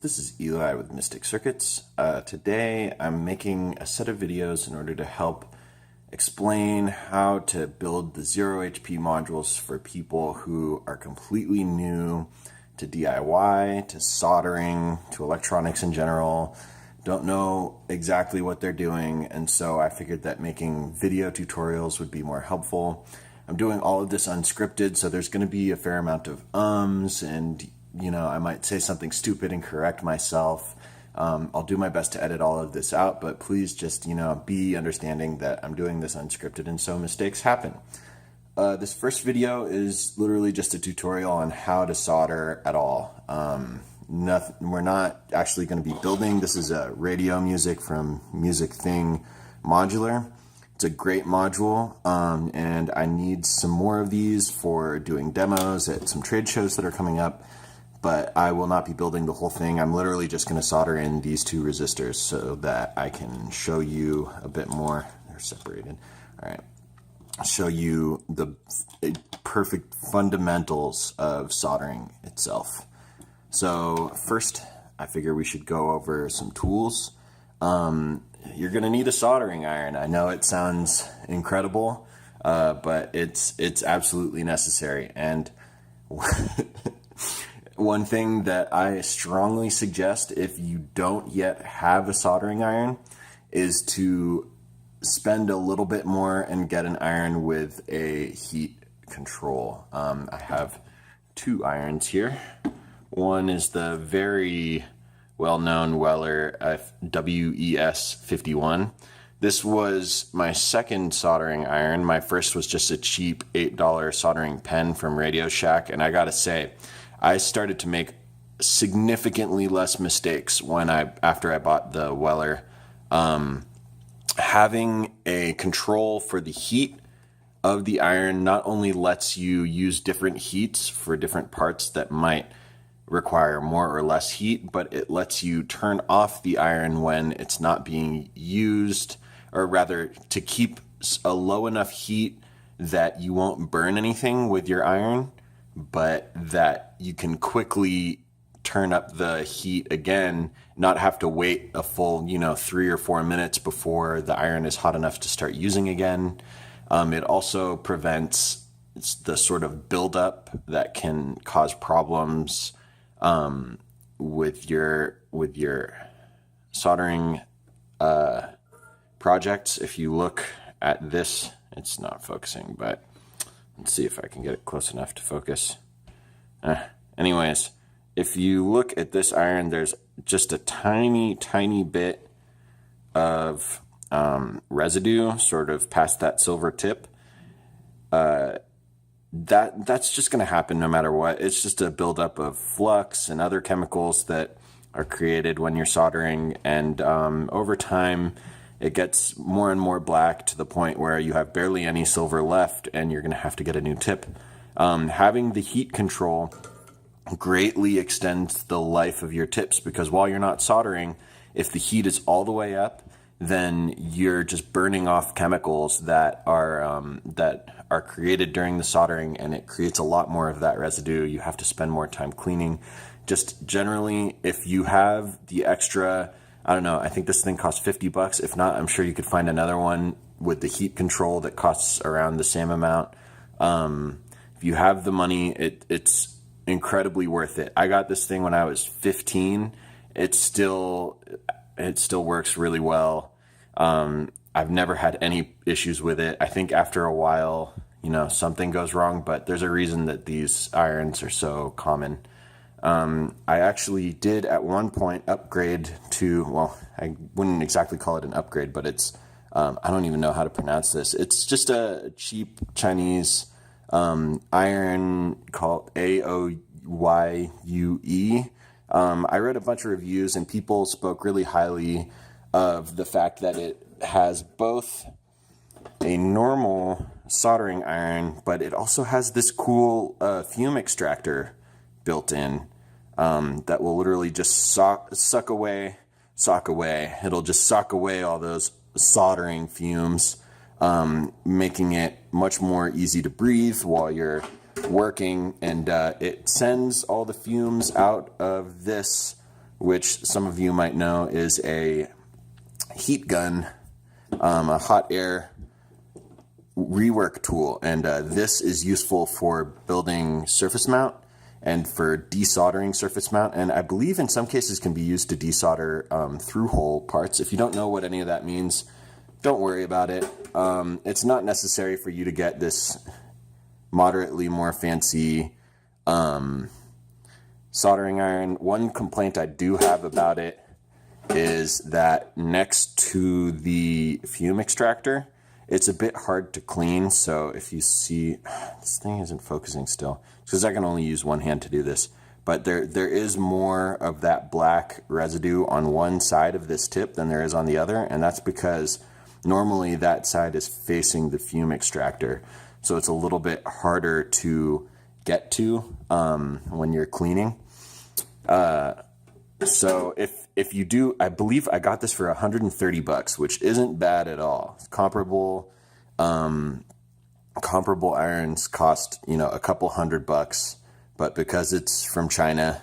This is Eli with Mystic Circuits. Today I'm making a set of videos in order to help explain how to build the 0 HP modules for people who are completely new to DIY, to soldering, to electronics in general, don't know exactly what they're doing, and so I figured that making video tutorials would be more helpful. I'm doing all of this unscripted, so there's going to be a fair amount of ums and I might say something stupid and correct myself. I'll do my best to edit all of this out, but please just, be understanding that I'm doing this unscripted and so mistakes happen. This first video is literally just a tutorial on how to solder at all. We're not actually going to be building. This is a radio music from Music Thing Modular. It's a great module, and I need some more of these for doing demos at some trade shows that are coming up. But I will not be building the whole thing. I'm literally just going to solder in these two resistors so that I can show you a bit more. They're separated. All right. I'll show you the perfect fundamentals of soldering itself. So first, I figure we should go over some tools. You're going to need a soldering iron. I know it sounds incredible, but it's absolutely necessary. And one thing that I strongly suggest if you don't yet have a soldering iron is to spend a little bit more and get an iron with a heat control. I have two irons here. One is the very well-known Weller WES51. This was my second soldering iron. My first was just a cheap $8 soldering pen from Radio Shack, and I gotta say, I started to make significantly less mistakes after I bought the Weller. Having a control for the heat of the iron not only lets you use different heats for different parts that might require more or less heat, but it lets you turn off the iron when it's not being used, or rather to keep a low enough heat that you won't burn anything with your iron, but that you can quickly turn up the heat again, not have to wait a full, 3 or 4 minutes before the iron is hot enough to start using again. It also prevents the sort of buildup that can cause problems with your soldering projects. If you look at this, it's not focusing, but let's see if I can get it close enough to focus. Anyways, if you look at this iron, there's just a tiny, tiny bit of residue sort of past that silver tip. That's just going to happen no matter what. It's just a buildup of flux and other chemicals that are created when you're soldering, and over time, it gets more and more black to the point where you have barely any silver left and you're going to have to get a new tip. Having the heat control greatly extends the life of your tips, because while you're not soldering, if the heat is all the way up, then you're just burning off chemicals that are created during the soldering, and it creates a lot more of that residue. You have to spend more time cleaning. Just generally, if you have the extra, I don't know, I think this thing costs $50. If not, I'm sure you could find another one with the heat control that costs around the same amount. If you have the money, it's incredibly worth it. I got this thing when I was 15. It still works really well. I've never had any issues with it. I think after a while, something goes wrong, but there's a reason that these irons are so common. I actually did at one point upgrade to, well, I wouldn't exactly call it an upgrade, but it's, I don't even know how to pronounce this. It's just a cheap Chinese iron called AOYUE. I read a bunch of reviews and people spoke really highly of the fact that it has both a normal soldering iron, but it also has this cool fume extractor built in that will literally just sock away. It'll just sock away all those soldering fumes, making it much more easy to breathe while you're working, and it sends all the fumes out of this which some of you might know is a heat gun, a hot air rework tool. And this is useful for building surface mount and for desoldering surface mount. And I believe in some cases can be used to desolder through hole parts. If you don't know what any of that means, don't worry about it. It's not necessary for you to get this moderately more fancy soldering iron. One complaint I do have about it is that next to the fume extractor, it's a bit hard to clean. So if you see, this thing isn't focusing still, because I can only use one hand to do this. But there is more of that black residue on one side of this tip than there is on the other. And that's because normally that side is facing the fume extractor. So it's a little bit harder to get to when you're cleaning. So if you do, I believe I got this for $130, which isn't bad at all. Comparable irons cost, a couple $100, but because it's from China,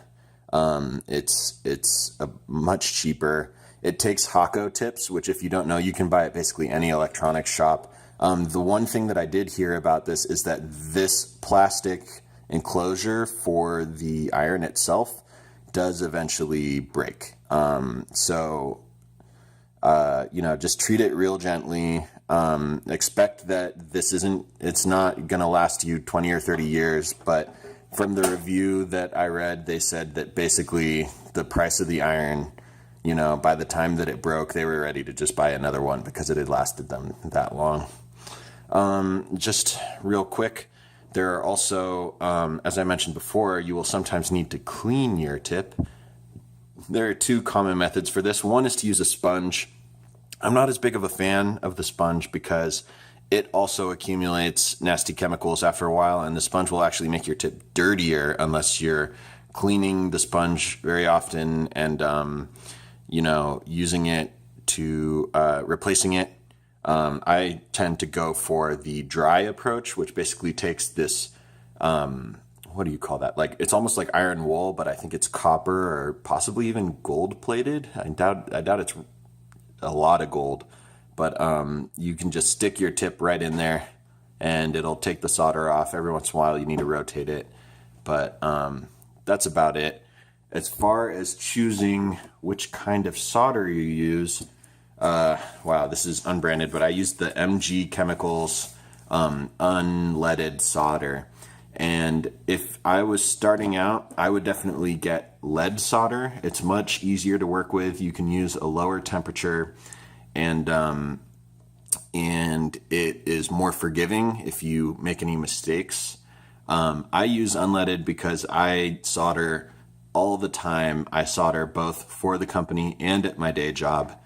it's a much cheaper. It takes Hakko tips, which if you don't know, you can buy at basically any electronics shop. The one thing that I did hear about this is that this plastic enclosure for the iron itself does eventually break. Just treat it real gently. Expect that it's not going to last you 20 or 30 years, but from the review that I read, they said that basically the price of the iron, by the time that it broke, they were ready to just buy another one because it had lasted them that long. Just real quick, there are also, as I mentioned before, you will sometimes need to clean your tip. There are two common methods for this. One is to use a sponge. I'm not as big of a fan of the sponge because it also accumulates nasty chemicals after a while, and the sponge will actually make your tip dirtier unless you're cleaning the sponge very often and, using it to, replacing it. I tend to go for the dry approach, which basically takes this, what do you call that? Like, it's almost like iron wool, but I think it's copper or possibly even gold plated. I doubt it's a lot of gold, but you can just stick your tip right in there and it'll take the solder off. Every once in a while you need to rotate it, but that's about it. As far as choosing which kind of solder you use, wow, this is unbranded, but I use the MG Chemicals unleaded solder. And if I was starting out, I would definitely get lead solder. It's much easier to work with. You can use a lower temperature, and it is more forgiving if you make any mistakes. I use unleaded because I solder all the time. I solder both for the company and at my day job.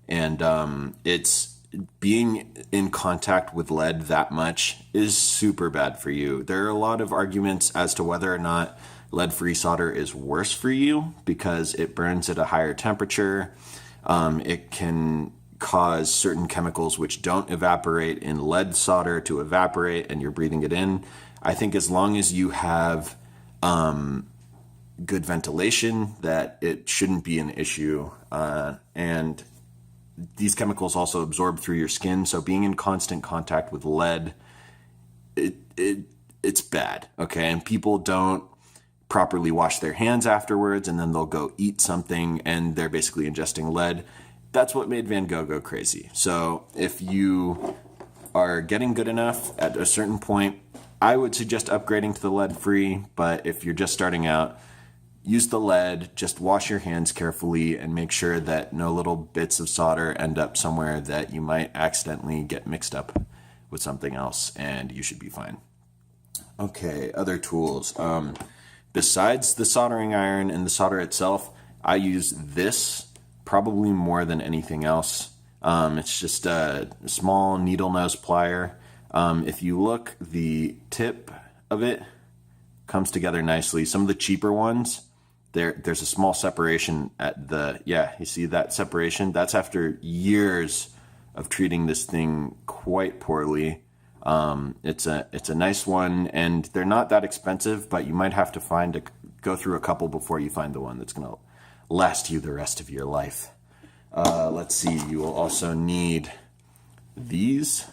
And it's being in contact with lead that much is super bad for you. There are a lot of arguments as to whether or not lead-free solder is worse for you because it burns at a higher temperature. It can cause certain chemicals which don't evaporate in lead solder to evaporate and you're breathing it in. I think as long as you have good ventilation, that it shouldn't be an issue. And these chemicals also absorb through your skin, so being in constant contact with lead, it's bad, okay? And people don't properly wash their hands afterwards, and then they'll go eat something, and they're basically ingesting lead. That's what made Van Gogh go crazy. So if you are getting good enough at a certain point, I would suggest upgrading to the lead-free, but if you're just starting out, use the lead, just wash your hands carefully and make sure that no little bits of solder end up somewhere that you might accidentally get mixed up with something else, and you should be fine. Okay, other tools. Besides the soldering iron and the solder itself, I use this probably more than anything else. It's just a small needle nose plier. If you look, the tip of it comes together nicely. Some of the cheaper ones, there's a small separation at the, you see that separation? That's after years of treating this thing quite poorly. It's a nice one, and they're not that expensive, but you might have to go through a couple before you find the one that's going to last you the rest of your life. Let's see, you will also need these.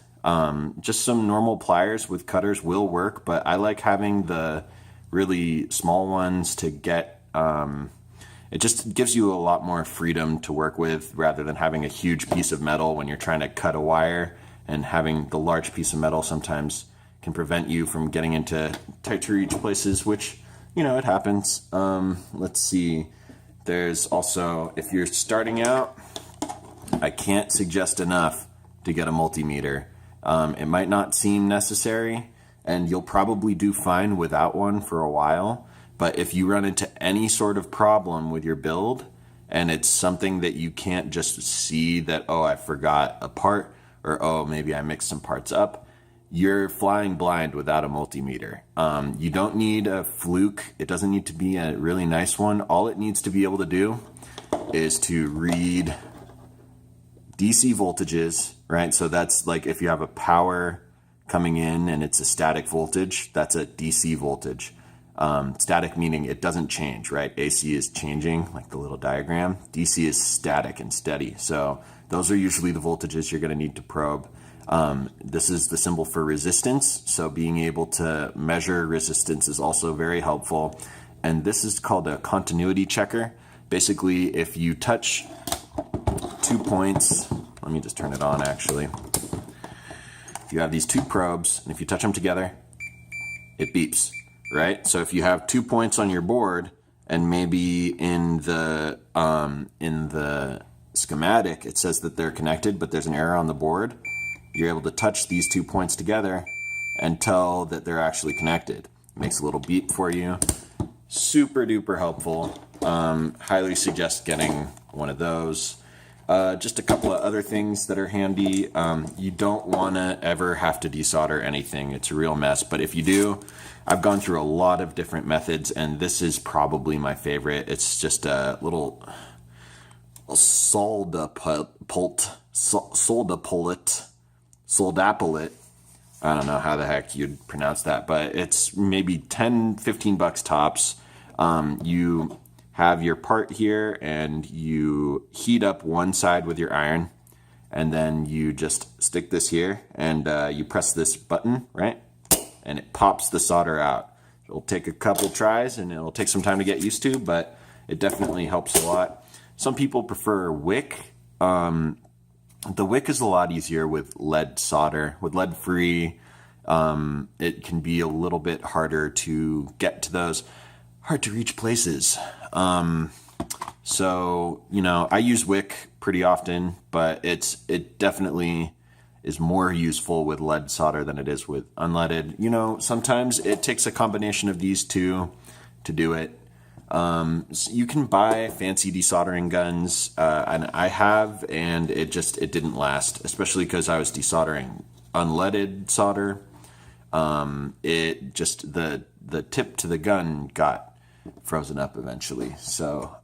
Just some normal pliers with cutters will work, but I like having the really small ones to get, it just gives you a lot more freedom to work with rather than having a huge piece of metal when you're trying to cut a wire, and having the large piece of metal sometimes can prevent you from getting into tight to reach places, which, you know, it happens. Let's see, there's also, if you're starting out, I can't suggest enough to get a multimeter. It might not seem necessary, and you'll probably do fine without one for a while, but if you run into any sort of problem with your build, and it's something that you can't just see that, oh, I forgot a part, or oh, maybe I mixed some parts up, you're flying blind without a multimeter. You don't need a fluke. It doesn't need to be a really nice one. All it needs to be able to do is to read DC voltages, right? So that's like if you have a power coming in and it's a static voltage, that's a DC voltage. Static meaning it doesn't change, right? AC is changing, like the little diagram. DC is static and steady. So those are usually the voltages you're going to need to probe. This is the symbol for resistance, so being able to measure resistance is also very helpful. And this is called a continuity checker. Basically, if you touch 2 points, let me just turn it on actually. If you have these 2 probes, and if you touch them together, it beeps, right? So if you have 2 points on your board, and maybe in the schematic it says that they're connected, but there's an error on the board, you're able to touch these 2 points together and tell that they're actually connected. It makes a little beep for you. Super duper helpful. Highly suggest getting one of those. Just a couple of other things that are handy. You don't want to ever have to desolder anything. It's a real mess. But if you do, I've gone through a lot of different methods, and this is probably my favorite. It's just a little soldapollet. I don't know how the heck you'd pronounce that, but it's maybe 10, 15 bucks tops. You have your part here, and you heat up one side with your iron, and then you just stick this here, and you press this button, right? And it pops the solder out. It'll take a couple tries, and it'll take some time to get used to, but it definitely helps a lot. Some people prefer wick. The wick is a lot easier with lead solder. With lead-free, it can be a little bit harder to get to those hard-to-reach places. So, you know, I use wick pretty often, but it definitely is more useful with lead solder than it is with unleaded. You know, sometimes it takes a combination of these two to do it. So you can buy fancy desoldering guns, and I have, and it didn't last, especially because I was desoldering unleaded solder. The tip to the gun got frozen up eventually. So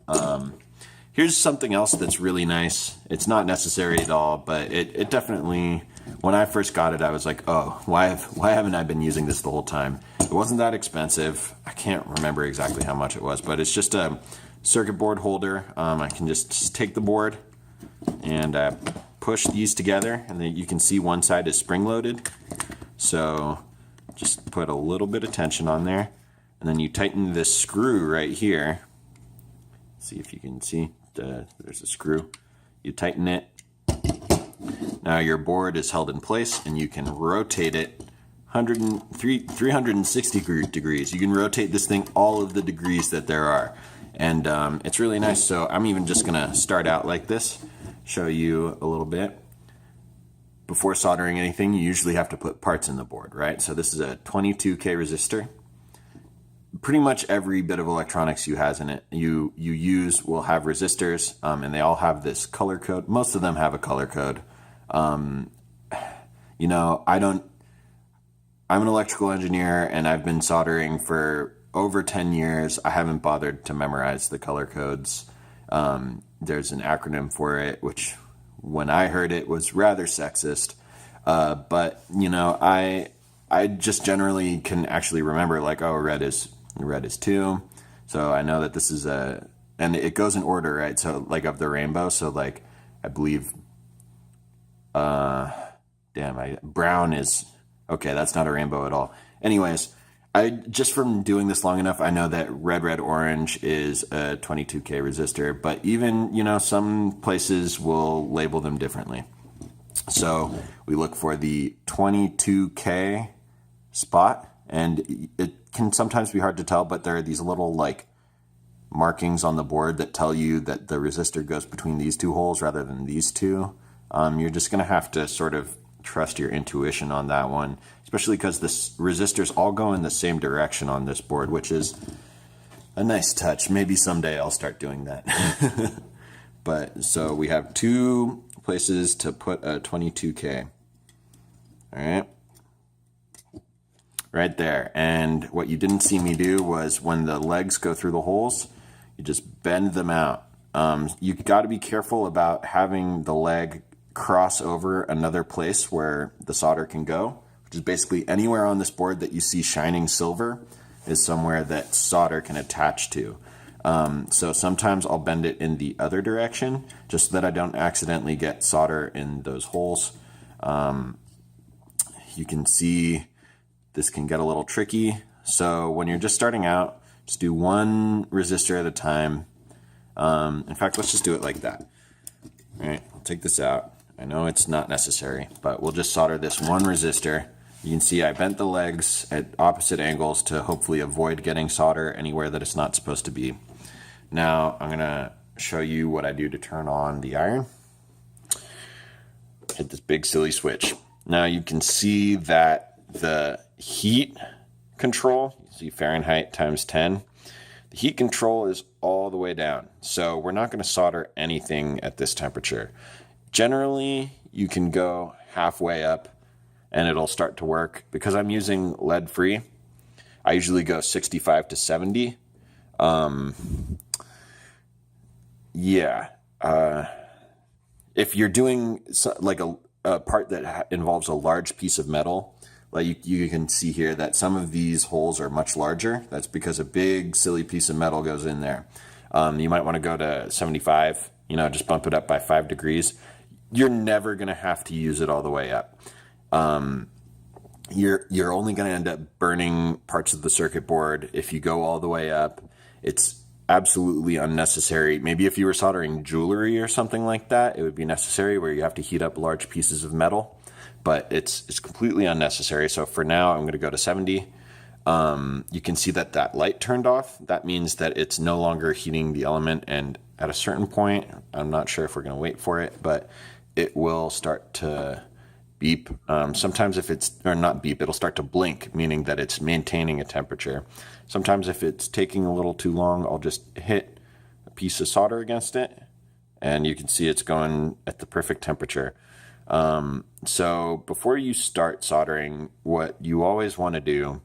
here's something else that's really nice. It's not necessary at all, but it definitely, when I first got it, I was like, oh, why haven't I been using this the whole time? It wasn't that expensive. I can't remember exactly how much it was, but it's just a circuit board holder. I can just take the board and push these together, and then you can see one side is spring loaded. So just put a little bit of tension on there, and then you tighten this screw right here. See if you can see, there's a screw. You tighten it. Now your board is held in place, and you can rotate it 360 degrees. You can rotate this thing all of the degrees that there are, and it's really nice. So I'm even just gonna start out like this, show you a little bit. Before soldering anything, you usually have to put parts in the board, right? So this is a 22K resistor. Pretty much every bit of electronics you use will have resistors, and they all have this color code. Most of them have a color code. You know, I'm an electrical engineer, and I've been soldering for over 10 years. I haven't bothered to memorize the color codes. There's an acronym for it, which when I heard it was rather sexist. But, you know, I just generally can actually remember, like, oh, red is 2. So I know that this is a and it goes in order, right? So like of the rainbow. So like I believe, brown is okay. That's not a rainbow at all. Anyways, I just from doing this long enough, I know that red orange is a 22K resistor, but even, some places will label them differently. So we look for the 22K spot, and it can sometimes be hard to tell, but there are these little like markings on the board that tell you that the resistor goes between these two holes rather than these two. You're just going to have to sort of trust your intuition on that one, especially because the resistors all go in the same direction on this board, which is a nice touch. Maybe someday I'll start doing that. But so we have 2 places to put a 22K. All right. Right there. And what you didn't see me do was when the legs go through the holes, you just bend them out. You got to be careful about having the leg cross over another place where the solder can go, which is basically anywhere on this board that you see shining silver is somewhere that solder can attach to. So sometimes I'll bend it in the other direction just so that I don't accidentally get solder in those holes. You can see this can get a little tricky. So when you're just starting out, just do 1 resistor at a time. In fact, let's just do it like that. All right, I'll take this out. I know it's not necessary, but we'll just solder this 1 resistor. You can see I bent the legs at opposite angles to hopefully avoid getting solder anywhere that it's not supposed to be. Now I'm gonna show you what I do to turn on the iron. Hit this big silly switch. Now you can see that the heat control, you see Fahrenheit times 10, the heat control is all the way down. So we're not gonna solder anything at this temperature. Generally, you can go halfway up and it'll start to work. Because I'm using lead free, I usually go 65 to 70. If you're doing like a part that involves a large piece of metal, like you can see here that some of these holes are much larger. That's because a big silly piece of metal goes in there. You might want to go to 75, just bump it up by 5 degrees. You're never going to have to use it all the way up. You're only going to end up burning parts of the circuit board if you go all the way up. It's absolutely unnecessary. Maybe if you were soldering jewelry or something like that, it would be necessary where you have to heat up large pieces of metal, but it's completely unnecessary. So for now, I'm going to go to 70. You can see that light turned off. That means that it's no longer heating the element, and at a certain point, I'm not sure if we're going to wait for it, but it will start to beep. Sometimes if it's, or not beep, it'll start to blink, meaning that it's maintaining a temperature. Sometimes if it's taking a little too long, I'll just hit a piece of solder against it, and you can see it's going at the perfect temperature. So before you start soldering, what you always want to do,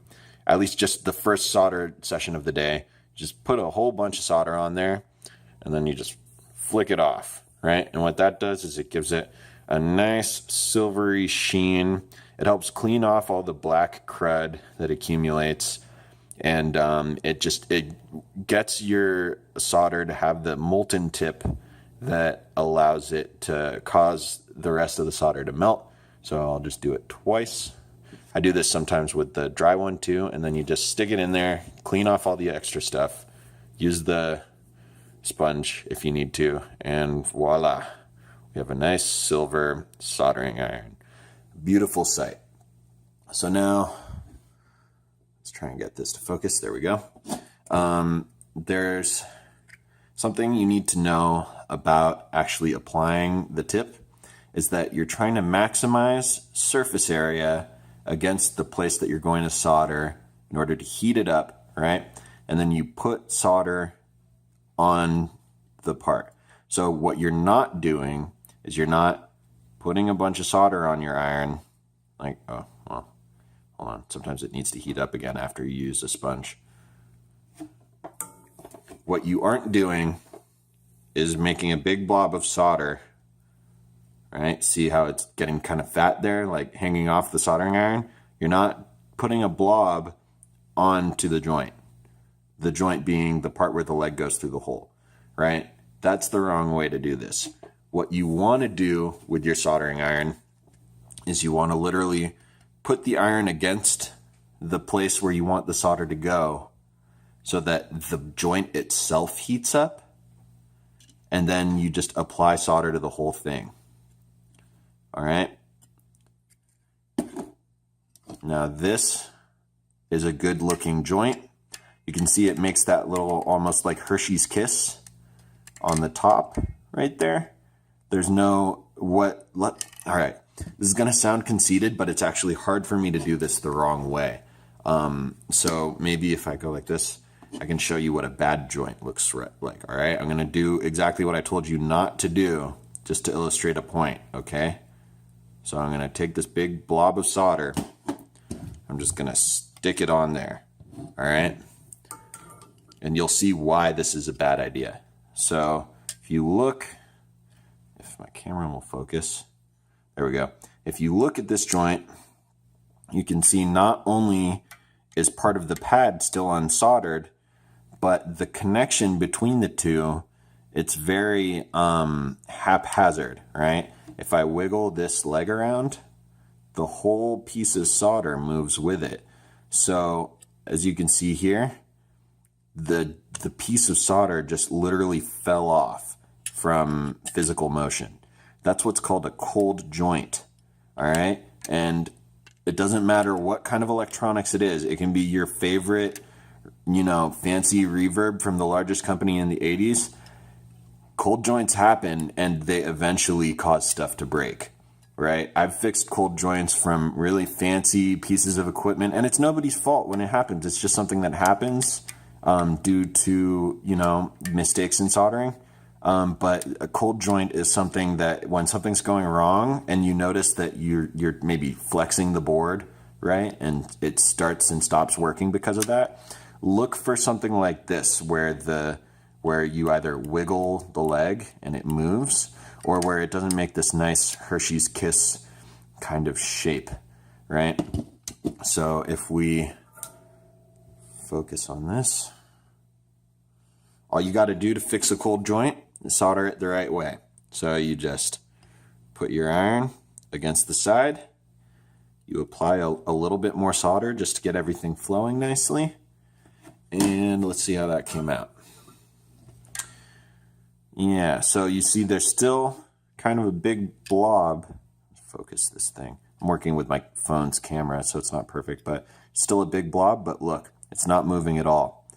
at least just the first solder session of the day, just put a whole bunch of solder on there, and then you just flick it off, right? And what that does is it gives it a nice silvery sheen. It helps clean off all the black crud that accumulates, and it gets your solder to have the molten tip that allows it to cause the rest of the solder to melt. So I'll just do it twice. I do this sometimes with the dry one too, and then you just stick it in there, clean off all the extra stuff, use the sponge if you need to, and voila, we have a nice silver soldering iron. Beautiful sight. So now, let's try and get this to focus. There we go. There's something you need to know about actually applying the tip, is that you're trying to maximize surface area against the place that you're going to solder in order to heat it up, right? And then you put solder on the part. So what you're not doing is you're not putting a bunch of solder on your iron, like, oh, well, hold on. Sometimes it needs to heat up again after you use a sponge. What you aren't doing is making a big blob of solder, right? See how it's getting kind of fat there, like hanging off the soldering iron? You're not putting a blob onto the joint being the part where the leg goes through the hole. right? That's the wrong way to do this. What you want to do with your soldering iron is you want to literally put the iron against the place where you want the solder to go so that the joint itself heats up, and then you just apply solder to the whole thing. All right. Now this is a good looking joint. You can see it makes that little almost like Hershey's Kiss on the top right there. There's no all right. This is gonna sound conceited, but it's actually hard for me to do this the wrong way. So maybe if I go like this, I can show you what a bad joint looks like. All right, I'm gonna do exactly what I told you not to do, just to illustrate a point. Okay, so I'm gonna take this big blob of solder. I'm just gonna stick it on there. All right, and you'll see why this is a bad idea. So if you look, if my camera will focus, there we go. If you look at this joint, you can see not only is part of the pad still unsoldered, but the connection between the two, it's very haphazard, right? If I wiggle this leg around, the whole piece of solder moves with it. So as you can see here, the piece of solder just literally fell off from physical motion. That's what's called a cold joint, all right? And it doesn't matter what kind of electronics it is. It can be your favorite, you know, fancy reverb from the largest company in the 80s. Cold joints happen and they eventually cause stuff to break, right? I've fixed cold joints from really fancy pieces of equipment, and it's nobody's fault when it happens. It's just something that happens due to, you know, mistakes in soldering. But a cold joint is something that when something's going wrong and you notice that you're maybe flexing the board, right, and it starts and stops working because of that, look for something like this where you either wiggle the leg and it moves, or where it doesn't make this nice Hershey's Kiss kind of shape, right? So if we focus on this, all you got to do to fix a cold joint is solder it the right way. So you just put your iron against the side, you apply a little bit more solder just to get everything flowing nicely, and let's see how that came out. Yeah, so you see there's still kind of a big blob. Focus this thing. I'm working with my phone's camera, so it's not perfect, but still a big blob, but look, it's not moving at all,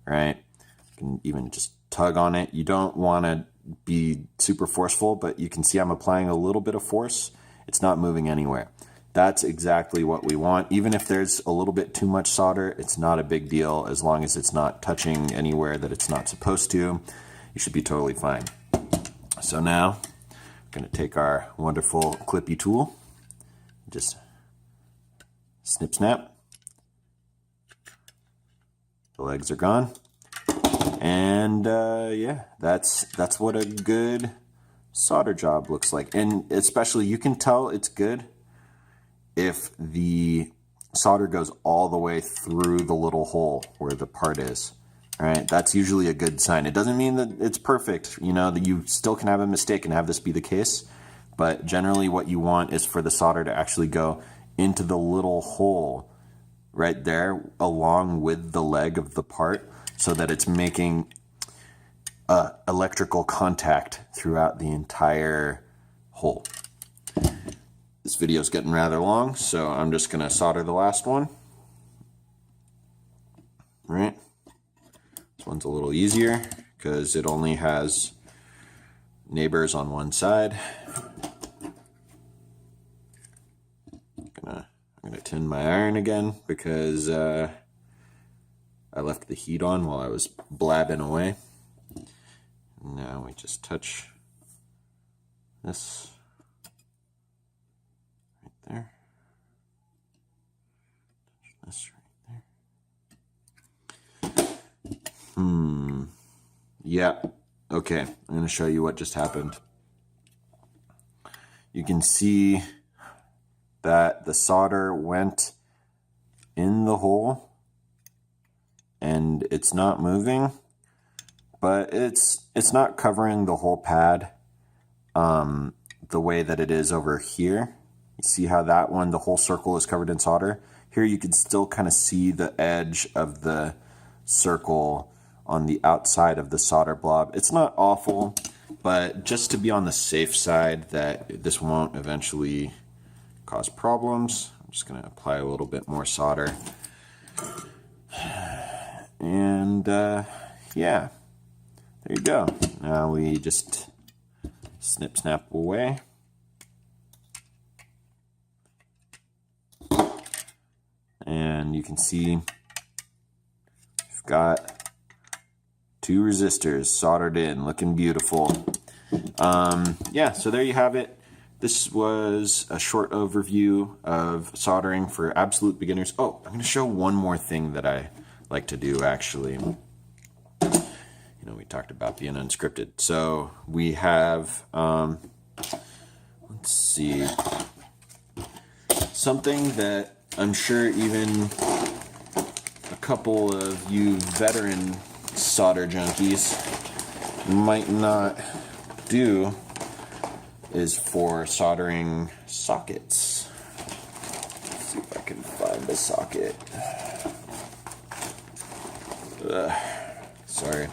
right? You can even just tug on it. You don't want to be super forceful, but you can see I'm applying a little bit of force. It's not moving anywhere. That's exactly what we want. Even if there's a little bit too much solder, it's not a big deal as long as it's not touching anywhere that it's not supposed to. You should be totally fine. So now I'm going to take our wonderful clippy tool, just snip snap. The legs are gone. And yeah, that's what a good solder job looks like. And especially you can tell it's good if the solder goes all the way through the little hole where the part is. All right, that's usually a good sign. It doesn't mean that it's perfect, you know, that you still can have a mistake and have this be the case, but generally what you want is for the solder to actually go into the little hole right there along with the leg of the part so that it's making electrical contact throughout the entire hole. This video is getting rather long, so I'm just going to solder the last one. All right. This one's a little easier because it only has neighbors on one side. I'm gonna tin my iron again because I left the heat on while I was blabbing away. Now we just touch this right there. Touch this right there. Yeah, okay, I'm going to show you what just happened. You can see that the solder went in the hole and it's not moving, but it's it's not covering the whole pad the way that it is over here. You see how that one, the whole circle is covered in solder? Here you can still kind of see the edge of the circle on the outside of the solder blob. It's not awful, but just to be on the safe side that this won't eventually cause problems, I'm just going to apply a little bit more solder. And yeah, there you go. Now we just snip, snap away. And you can see we've got 2 resistors soldered in, looking beautiful. Yeah, so there you have it. This was a short overview of soldering for absolute beginners. Oh, I'm going to show one more thing that I like to do, actually. You know, we talked about being unscripted. So we have, let's see, something that I'm sure even a couple of you veteran solder junkies might not do is for soldering sockets. Let's see if I can find the socket. Sorry,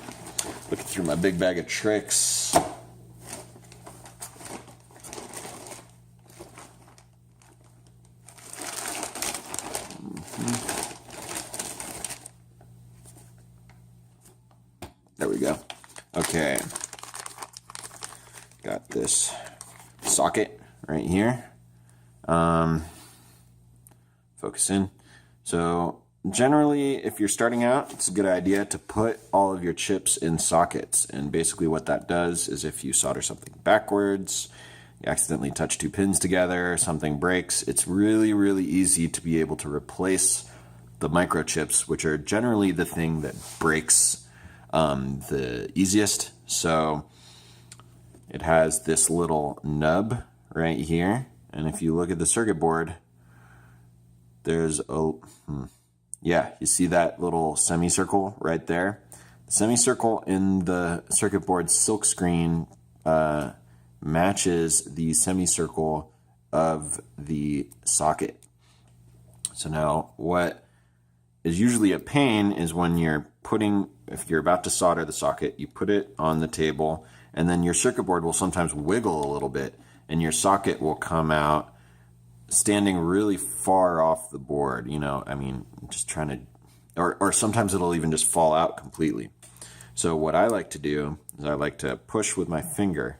looking through my big bag of tricks. There we go. Okay. Got this socket right here. Focus in. So generally, if you're starting out, it's a good idea to put all of your chips in sockets. And basically what that does is if you solder something backwards, you accidentally touch 2 pins together, something breaks, it's really, really easy to be able to replace the microchips, which are generally the thing that breaks the easiest. So it has this little nub right here, and if you look at the circuit board, there's a yeah, you see that little semicircle right there? The semicircle in the circuit board silk screen matches the semicircle of the socket. So now what is usually a pain is when you're if you're about to solder the socket, you put it on the table, and then your circuit board will sometimes wiggle a little bit, and your socket will come out standing really far off the board. You know, I mean, just trying to, or sometimes it'll even just fall out completely. So what I like to do is I like to push with my finger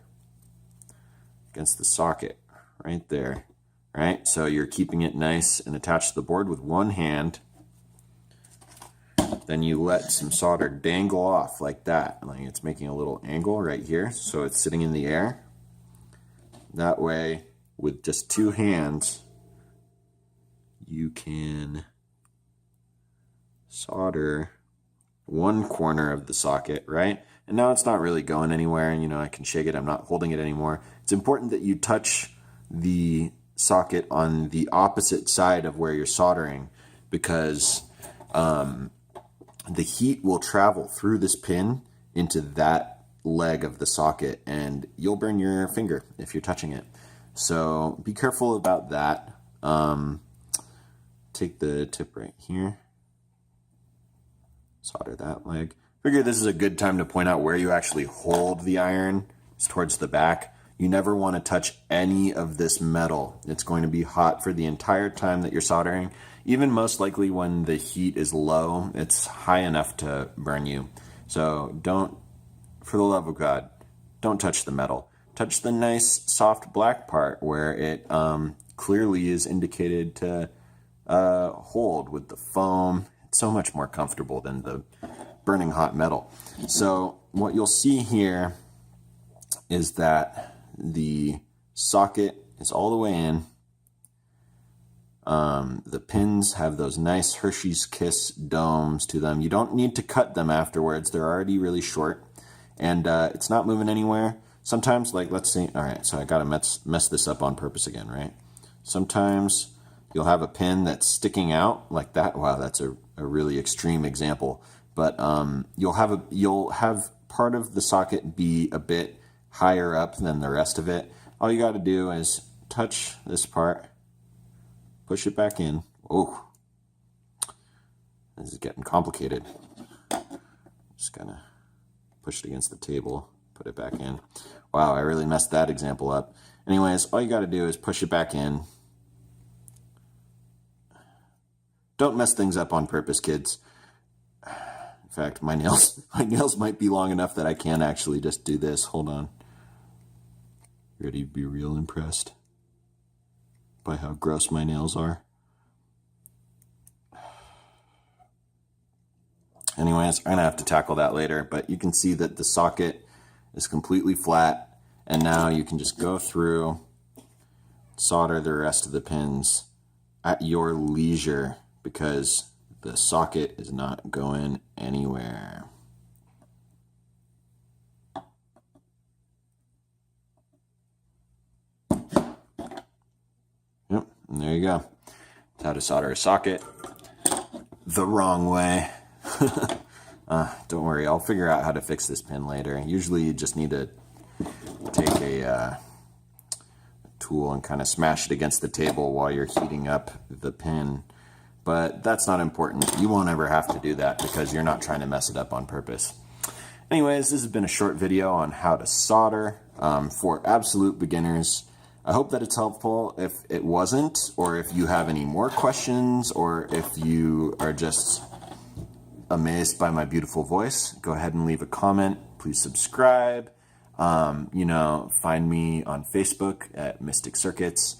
against the socket right there, right? So you're keeping it nice and attached to the board with one hand. Then you let some solder dangle off like that. Like it's making a little angle right here, so it's sitting in the air. That way, with just 2 hands, you can solder one corner of the socket, right? And now it's not really going anywhere, and you know, I can shake it, I'm not holding it anymore. It's important that you touch the socket on the opposite side of where you're soldering, because the heat will travel through this pin into that leg of the socket, and you'll burn your finger if you're touching it. So be careful about that. Take the tip right here, solder that leg. Figure this is a good time to point out where you actually hold the iron. It's towards the back. You never want to touch any of this metal. It's going to be hot for the entire time that you're soldering. Even most likely when the heat is low, it's high enough to burn you. So don't, for the love of God, don't touch the metal. Touch the nice soft black part where it clearly is indicated to hold with the foam. It's so much more comfortable than the burning hot metal. So what you'll see here is that the socket is all the way in. The pins have those nice Hershey's Kiss domes to them. You don't need to cut them afterwards. They're already really short, and it's not moving anywhere. Sometimes, like, let's see. All right, so I got to mess this up on purpose again, right? Sometimes you'll have a pin that's sticking out like that. Wow, that's a really extreme example. But you'll have part of the socket be a bit higher up than the rest of it, all you got to do is touch this part, push it back in. Oh, this is getting complicated. Just gonna push it against the table, put it back in. Wow, I really messed that example up. Anyways, all you got to do is push it back in. Don't mess things up on purpose, kids. In fact, my nails might be long enough that I can actually just do this. Hold on. Ready to be real impressed by how gross my nails are? Anyways, I'm gonna have to tackle that later, but you can see that the socket is completely flat, and now you can just go through, solder the rest of the pins at your leisure, because the socket is not going anywhere. Yep, and there you go. That's how to solder a socket the wrong way. Don't worry, I'll figure out how to fix this pin later. Usually you just need to take a tool and kind of smash it against the table while you're heating up the pin. But that's not important. You won't ever have to do that because you're not trying to mess it up on purpose. Anyways, this has been a short video on how to solder for absolute beginners. I hope that it's helpful. If it wasn't, or if you have any more questions, or if you are just amazed by my beautiful voice, go ahead and leave a comment. Please subscribe. Find me on Facebook at Mystic Circuits.